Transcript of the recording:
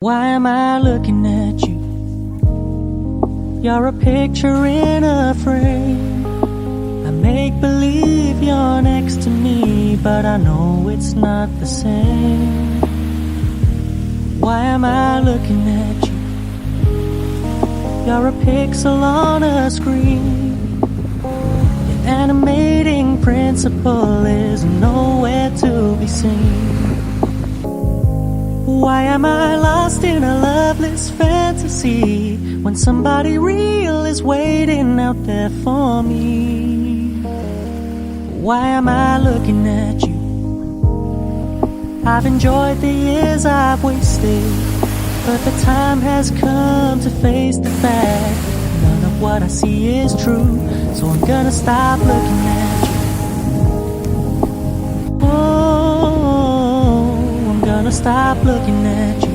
Why am I looking at you? You're a picture in a frame. I make believe you're next to me, but I know it's not the same. Why am I looking at you? You're a pixel on a screen. The animating principle is nowhere to be seen. Why am I lost in a loveless fantasy when somebody real is waiting out there for me? Why am I looking at you? I've enjoyed the years I've wasted, but the time has come to face the fact none of what I see is true, so I'm gonna stop looking at you. Oh, I'm gonna stop looking at you.